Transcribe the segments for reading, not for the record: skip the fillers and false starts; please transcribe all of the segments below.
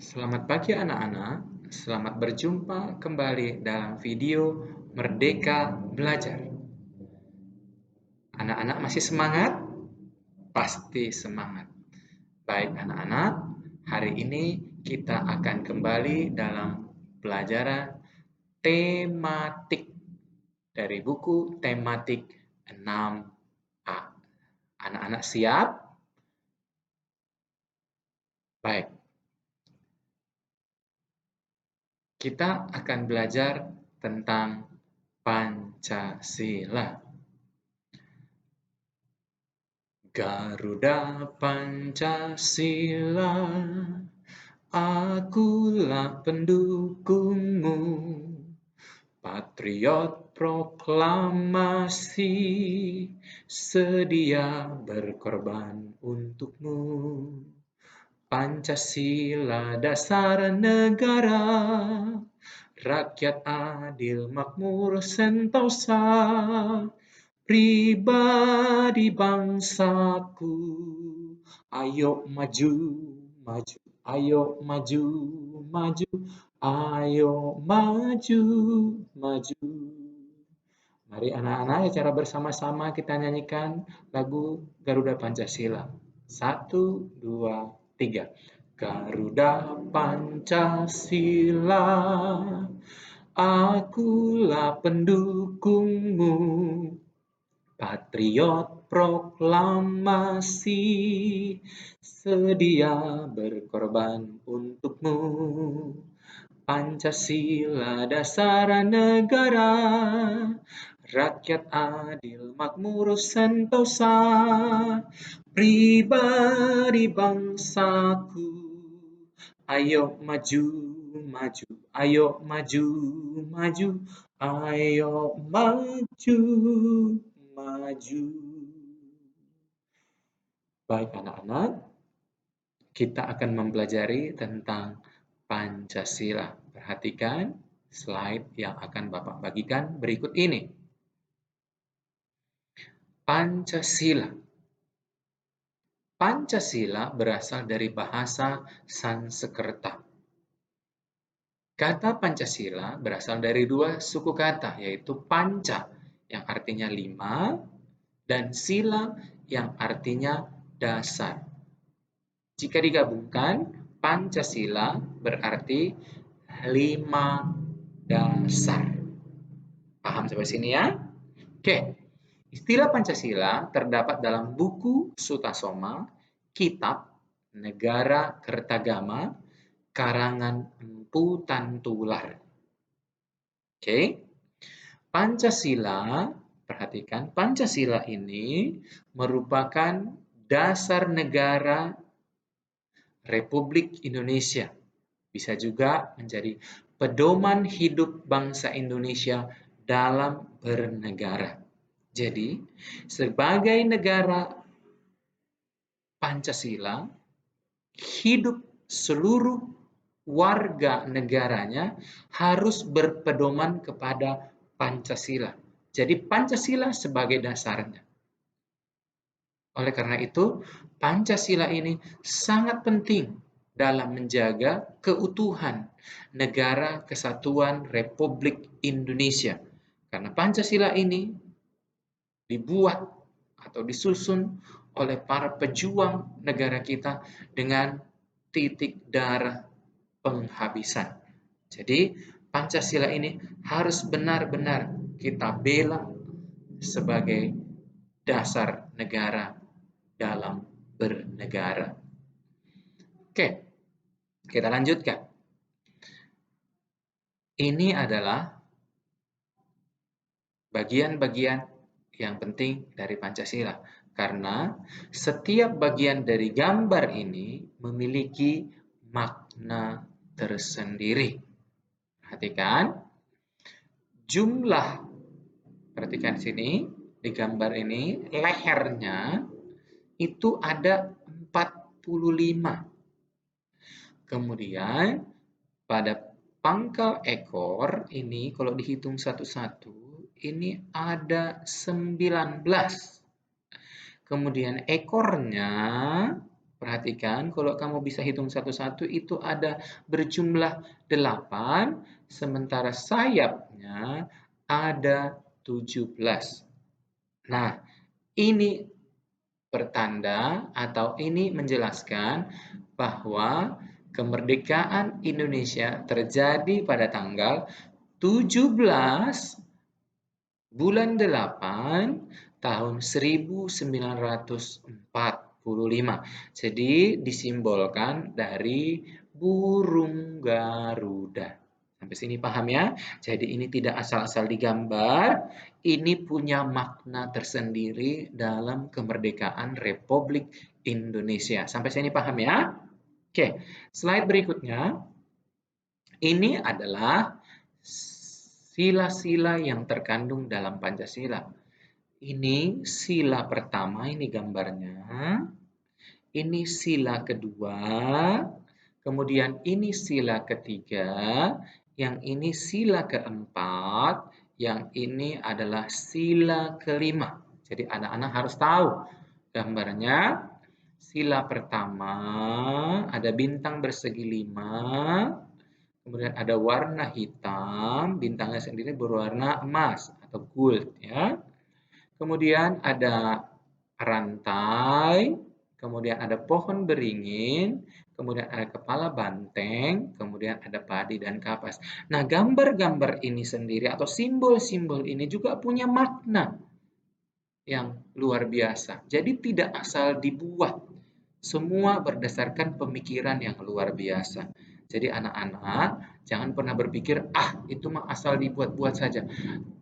Selamat pagi anak-anak, selamat berjumpa kembali dalam video Merdeka Belajar. Anak-anak masih semangat? Pasti semangat. Baik anak-anak, hari ini kita akan kembali dalam pelajaran tematik dari buku tematik 6A. Anak-anak siap? Baik, kita akan belajar tentang Pancasila. Garuda Pancasila, akulah pendukungmu, patriot proklamasi, sedia berkorban untukmu. Pancasila dasar negara, rakyat adil makmur sentosa, pribadi bangsaku, ayo maju, maju, ayo maju, maju, ayo maju, maju. Mari anak-anak secara bersama-sama kita nyanyikan lagu Garuda Pancasila. 1, 2, 3. Garuda Pancasila, akulah pendukungmu, patriot proklamasi, sedia berkorban untukmu. Pancasila dasar negara, rakyat adil makmur sentosa, pribadi bangsaku, ayo maju, maju, ayo maju, maju, ayo maju, maju. Baik anak-anak, kita akan mempelajari tentang Pancasila. Perhatikan slide yang akan Bapak bagikan berikut ini. Pancasila. Pancasila berasal dari bahasa Sanskerta. Kata Pancasila berasal dari dua suku kata, yaitu panca yang artinya 5 dan sila yang artinya dasar. Jika digabungkan, Pancasila berarti 5 dasar. Paham sampai sini ya? Oke. Istilah Pancasila terdapat dalam buku Sutasoma, Kitab Negara Kertagama, karangan Empu Tantular. Oke. Pancasila, perhatikan, Pancasila ini merupakan dasar negara Republik Indonesia. Bisa juga menjadi pedoman hidup bangsa Indonesia dalam bernegara. Jadi, sebagai negara Pancasila, hidup seluruh warga negaranya harus berpedoman kepada Pancasila. Jadi, Pancasila sebagai dasarnya. Oleh karena itu, Pancasila ini sangat penting dalam menjaga keutuhan Negara Kesatuan Republik Indonesia. Karena Pancasila ini dibuat atau disusun oleh para pejuang negara kita dengan titik darah penghabisan. Jadi, Pancasila ini harus benar-benar kita bela sebagai dasar negara dalam bernegara. Oke, kita lanjutkan. Ini adalah bagian-bagian yang penting dari Pancasila. Karena setiap bagian dari gambar ini memiliki makna tersendiri. Perhatikan, perhatikan sini, di gambar ini, lehernya itu ada 45. Kemudian pada pangkal ekor ini kalau dihitung satu-satu ini ada 19. Kemudian ekornya Perhatikan, kalau kamu bisa hitung satu-satu itu ada berjumlah 8, sementara sayapnya ada 17. Nah, ini pertanda atau ini menjelaskan bahwa kemerdekaan Indonesia terjadi pada tanggal 17 bulan 8 tahun 1945. Jadi disimbolkan dari burung Garuda. Sampai sini paham ya? Jadi ini tidak asal-asal digambar, ini punya makna tersendiri dalam kemerdekaan Republik Indonesia. Sampai sini paham ya? Oke, slide berikutnya. Ini adalah sila-sila yang terkandung dalam Pancasila. Ini sila pertama, ini gambarnya. Ini sila kedua. Kemudian ini sila ketiga. Yang ini sila keempat. Yang ini adalah sila kelima. Jadi anak-anak harus tahu gambarnya. Sila pertama ada bintang bersegi 5. Kemudian ada warna hitam, bintangnya sendiri berwarna emas atau gold ya. Kemudian ada rantai, kemudian ada pohon beringin, kemudian ada kepala banteng, kemudian ada padi dan kapas. Nah, gambar-gambar ini sendiri atau simbol-simbol ini juga punya makna yang luar biasa. Jadi tidak asal dibuat. Semua berdasarkan pemikiran yang luar biasa. Jadi anak-anak jangan pernah berpikir, itu mah asal dibuat-buat saja.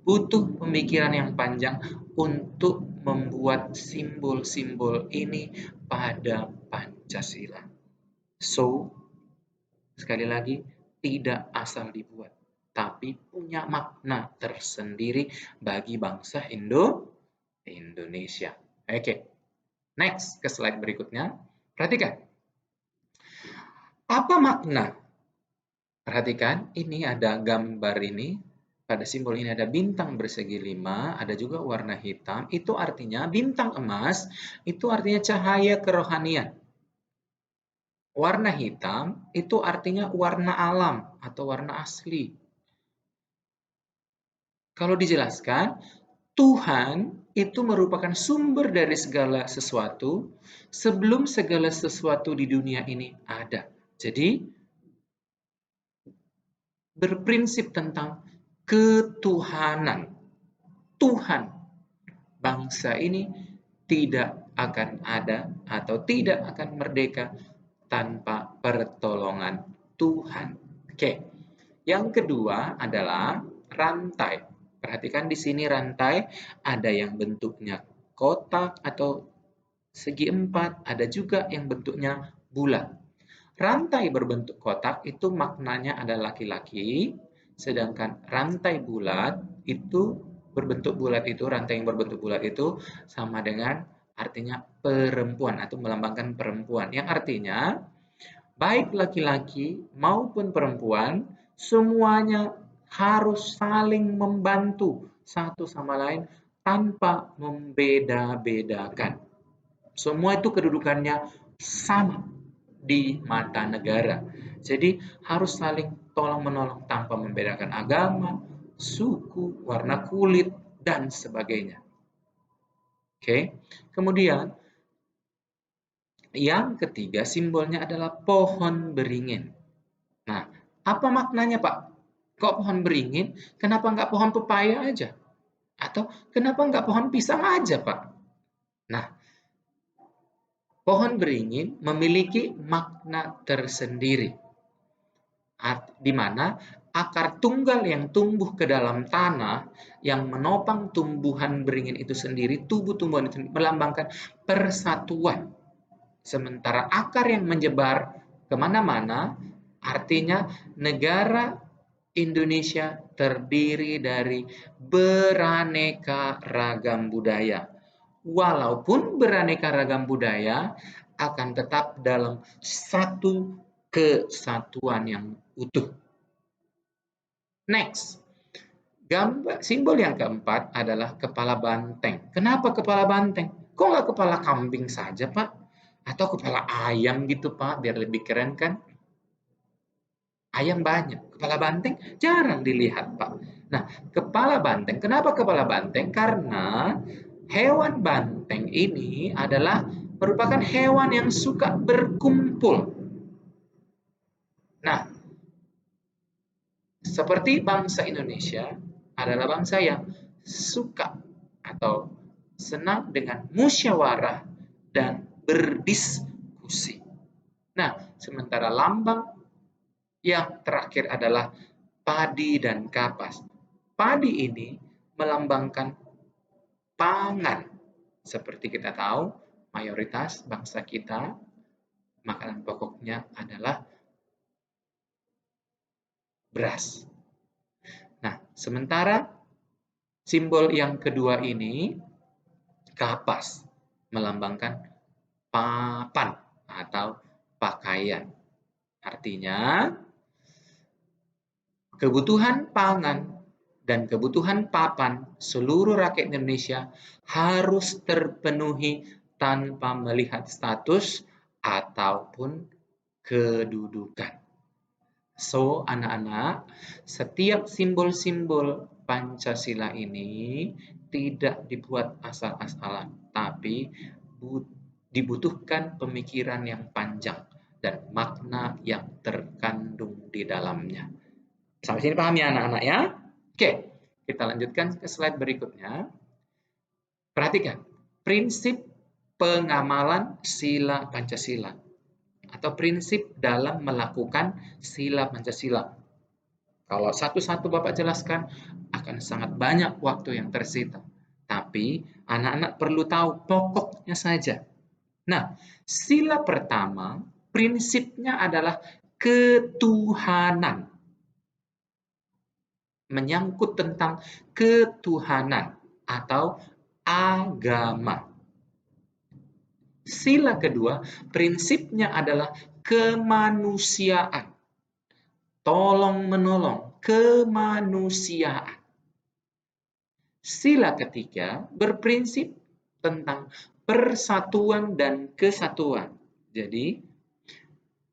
Butuh pemikiran yang panjang untuk membuat simbol-simbol ini pada Pancasila. So, sekali lagi, tidak asal dibuat, tapi punya makna tersendiri bagi bangsa Indonesia. Oke, next ke slide berikutnya. Perhatikan. Apa makna? Perhatikan, ini ada gambar ini. Pada simbol ini ada bintang bersegi 5, ada juga warna hitam. Itu artinya bintang emas, itu artinya cahaya kerohanian. Warna hitam itu artinya warna alam atau warna asli. Kalau dijelaskan, Tuhan itu merupakan sumber dari segala sesuatu sebelum segala sesuatu di dunia ini ada. Jadi, berprinsip tentang ketuhanan. Tuhan, bangsa ini tidak akan ada atau tidak akan merdeka tanpa pertolongan Tuhan. Oke. Yang kedua adalah rantai. Perhatikan di sini rantai ada yang bentuknya kotak atau segi empat, ada juga yang bentuknya bulat. Rantai berbentuk kotak itu maknanya adalah laki-laki, sedangkan rantai bulat itu berbentuk bulat itu, rantai yang berbentuk bulat itu sama dengan artinya perempuan atau melambangkan perempuan. Yang artinya baik laki-laki maupun perempuan semuanya harus saling membantu satu sama lain tanpa membeda-bedakan. Semua itu kedudukannya sama di mata negara. Jadi harus saling tolong-menolong tanpa membedakan agama, suku, warna kulit, dan sebagainya. Oke. Kemudian yang ketiga simbolnya adalah pohon beringin. Nah, apa maknanya Pak? Kok pohon beringin? Kenapa nggak pohon pepaya aja? Atau kenapa nggak pohon pisang aja Pak? Nah, pohon beringin memiliki makna tersendiri, di mana akar tunggal yang tumbuh ke dalam tanah yang menopang tumbuhan beringin itu sendiri, tubuh tumbuhan itu melambangkan persatuan. Sementara akar yang menyebar kemana-mana, artinya negara Indonesia terdiri dari beraneka ragam budaya. Walaupun beraneka ragam budaya, akan tetap dalam satu kesatuan yang utuh. Next, simbol yang keempat adalah kepala banteng. Kenapa kepala banteng? Kok nggak kepala kambing saja, Pak? Atau kepala ayam gitu Pak, biar lebih keren kan? Ayam banyak, kepala banteng jarang dilihat Pak. Nah, kepala banteng, kenapa kepala banteng? Karena hewan banteng ini adalah merupakan hewan yang suka berkumpul. Nah, seperti bangsa Indonesia adalah bangsa yang suka atau senang dengan musyawarah dan berdiskusi. Nah, sementara lambang yang terakhir adalah padi dan kapas. Padi ini melambangkan pangan. Seperti kita tahu, mayoritas bangsa kita makanan pokoknya adalah beras. Nah, sementara simbol yang kedua ini, kapas, melambangkan papan atau pakaian. Artinya, kebutuhan pangan dan kebutuhan papan seluruh rakyat Indonesia harus terpenuhi tanpa melihat status ataupun kedudukan. So, anak-anak, setiap simbol-simbol Pancasila ini tidak dibuat asal-asalan, tapi dibutuhkan pemikiran yang panjang dan makna yang terkandung di dalamnya. Sampai sini paham ya anak-anak ya? Oke, kita lanjutkan ke slide berikutnya. Perhatikan, prinsip pengamalan sila Pancasila atau prinsip dalam melakukan sila Pancasila. Kalau satu-satu Bapak jelaskan, akan sangat banyak waktu yang tersita. Tapi anak-anak perlu tahu pokoknya saja. Nah, sila pertama, prinsipnya adalah ketuhanan. Menyangkut tentang ketuhanan atau agama. Sila kedua, prinsipnya adalah kemanusiaan. Tolong-menolong, kemanusiaan. Sila ketiga berprinsip tentang persatuan dan kesatuan. Jadi,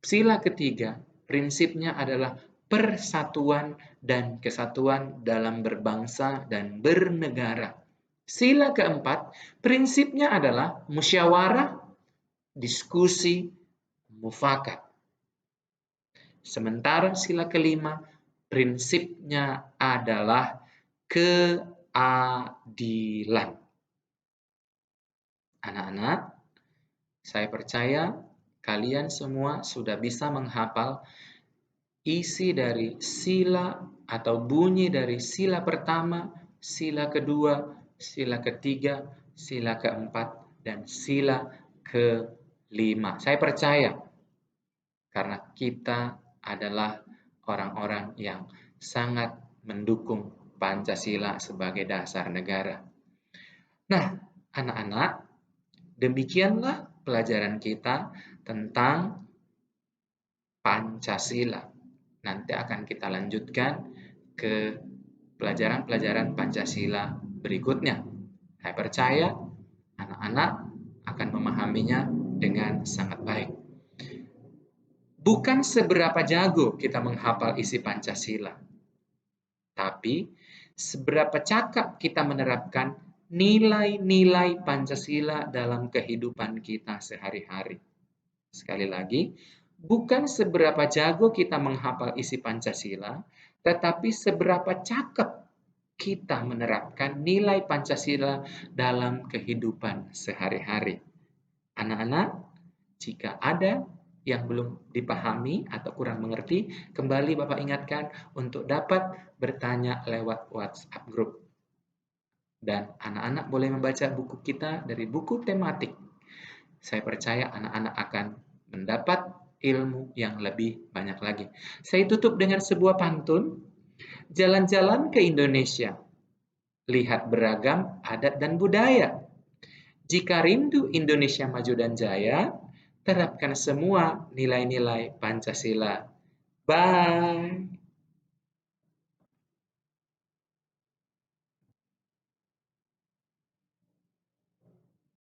sila ketiga prinsipnya adalah persatuan dan kesatuan dalam berbangsa dan bernegara. Sila keempat prinsipnya adalah musyawarah, diskusi, mufakat. Sementara sila kelima prinsipnya adalah keadilan. Anak-anak, saya percaya kalian semua sudah bisa menghafal isi dari sila atau bunyi dari sila pertama, sila kedua, sila ketiga, sila keempat, dan sila kelima. Saya percaya karena kita adalah orang-orang yang sangat mendukung Pancasila sebagai dasar negara. Nah, anak-anak, demikianlah pelajaran kita tentang Pancasila. Nanti akan kita lanjutkan ke pelajaran-pelajaran Pancasila berikutnya. Saya percaya anak-anak akan memahaminya dengan sangat baik. Bukan seberapa jago kita menghafal isi Pancasila, tapi seberapa cakap kita menerapkan nilai-nilai Pancasila dalam kehidupan kita sehari-hari. Sekali lagi, bukan seberapa jago kita menghafal isi Pancasila, tetapi seberapa cakap kita menerapkan nilai Pancasila dalam kehidupan sehari-hari. Anak-anak, jika ada yang belum dipahami atau kurang mengerti, kembali Bapak ingatkan untuk dapat bertanya lewat WhatsApp group. Dan anak-anak boleh membaca buku kita dari buku tematik. Saya percaya anak-anak akan mendapat ilmu yang lebih banyak lagi. Saya tutup dengan sebuah pantun. Jalan-jalan ke Indonesia, lihat beragam adat dan budaya. Jika rindu Indonesia maju dan jaya, terapkan semua nilai-nilai Pancasila. Bye.